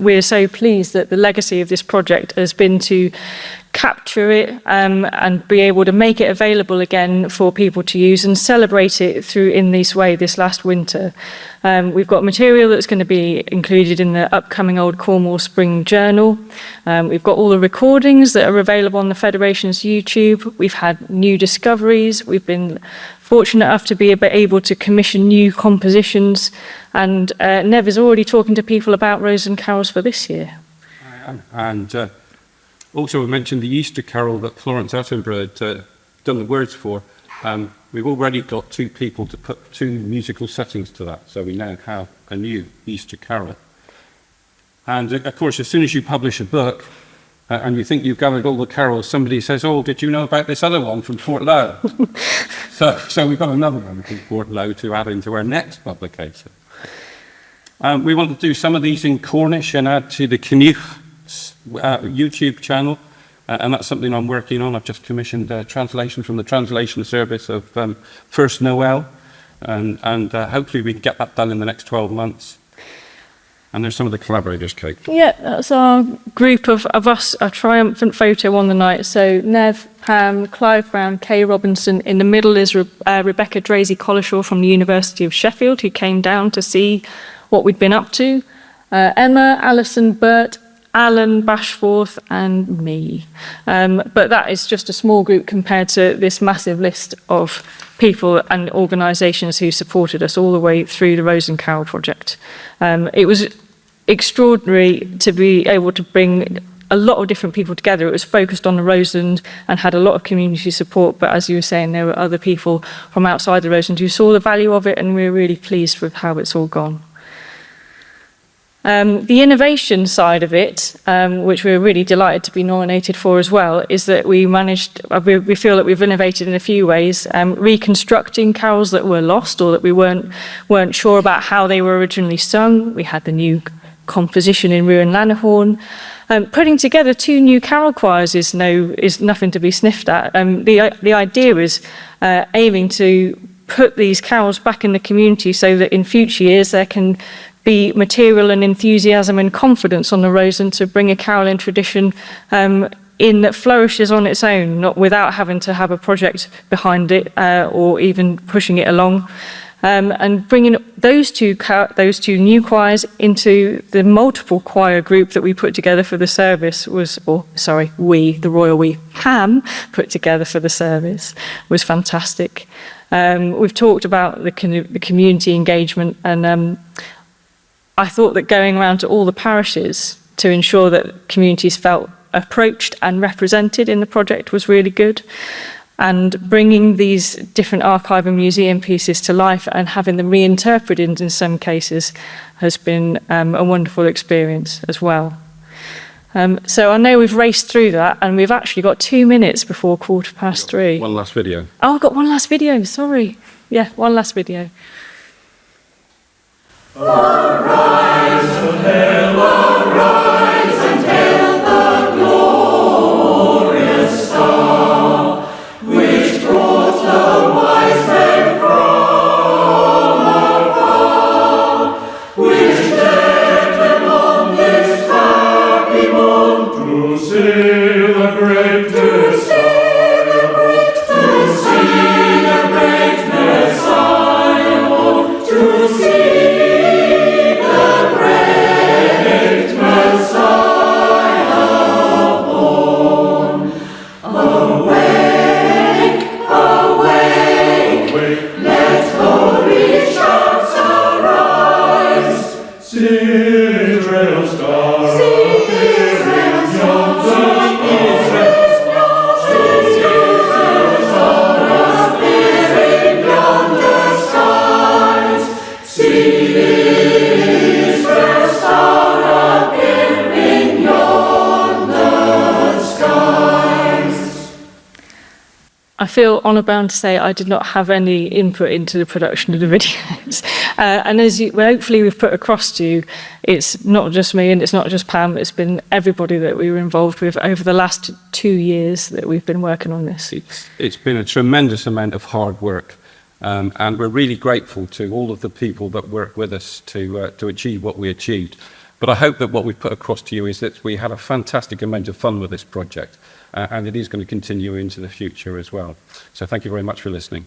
we're so pleased that the legacy of this project has been to capture it and be able to make it available again for people to use and celebrate it through in this way this last winter. We've got material that's going to be included in the upcoming Old Cornwall Spring Journal. We've got all the recordings that are available on the Federation's YouTube. We've had new discoveries. We've been fortunate enough to be able to commission new compositions, and Nev is already talking to people about Roseland carols for this year. I am. And also, I mentioned the Easter Carol that Florence Attenborough had done the words for. We've already got 2 people to put 2 musical settings to that, so we now have a new Easter Carol. And of course, as soon as you publish a book and you think you've gathered all the carols, somebody says, "Oh, did you know about this other one from Portlow?" so we've got another one from Portlow to add into our next publication. We want to do some of these in Cornish and add to the Cyneuch YouTube channel, and that's something I'm working on. I've just commissioned a translation from the translation service of First Noel, and hopefully we can get that done in the next 12 months. And there's some of the collaborators, Kate. Yeah, that's our group of us, a triumphant photo on the night. So Nev, Pam, Clive Brown, Kay Robinson. In the middle is Rebecca Drazy-Collishaw from the University of Sheffield, who came down to see what we'd been up to. Emma, Alison, Bert, Alan, Bashforth and me. But that is just a small group compared to this massive list of people and organisations who supported us all the way through the Roseland Carol Project. It was extraordinary to be able to bring a lot of different people together. It was focused on the Roseland and had a lot of community support, but as you were saying, there were other people from outside the Roseland who saw the value of it, and we were really pleased with how it's all gone. The innovation side of it, which we're really delighted to be nominated for as well, is that we feel that we've innovated in a few ways, reconstructing carols that were lost or that we weren't sure about how they were originally sung. We had the new composition in Ruan Lanihorne. Putting together 2 new carol choirs is nothing to be sniffed at. The idea is aiming to put these carols back in the community so that in future years there can be material and enthusiasm and confidence on the Roseland to bring a carolling tradition in that flourishes on its own, not without having to have a project behind it or even pushing it along. And bringing those two new choirs into the multiple choir group that we put together for the service the royal we, Pam, put together for the service was fantastic. We've talked about the community engagement, and I thought that going around to all the parishes to ensure that communities felt approached and represented in the project was really good. And bringing these different archive and museum pieces to life and having them reinterpreted in some cases has been a wonderful experience as well. So I know we've raced through that, and we've actually got 2 minutes before 3:15. One last video. Oh, I've got one last video, sorry. Yeah, one last video. Arise, O hail, arise, and hail the glorious star, which brought the wise men from afar, which led them on this happy morn to see the great Messiah born, to see I feel honour bound to say I did not have any input into the production of the videos. And as hopefully we've put across to you, it's not just me and it's not just Pam, it's been everybody that we were involved with over the last 2 years that we've been working on this. It's been a tremendous amount of hard work, and we're really grateful to all of the people that worked with us to achieve what we achieved. But I hope that what we've put across to you is that we had a fantastic amount of fun with this project, and it is going to continue into the future as well. So thank you very much for listening.